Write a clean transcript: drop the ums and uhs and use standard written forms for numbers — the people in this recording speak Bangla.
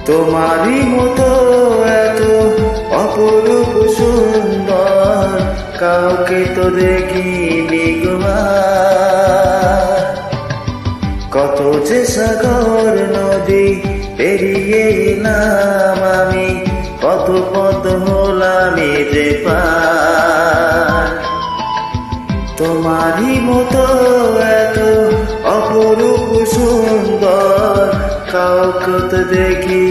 তোমারই মতো এত অপরূপ সুন্দর কাউকে তো দেখিনি গো আর। কত যে সাগর নদী পেরিয়ে এলাম আমি, কত পথ হলাম যে পার। তোমারই মতো এত অপরূপ সুন্দর কাউকে তো দেখি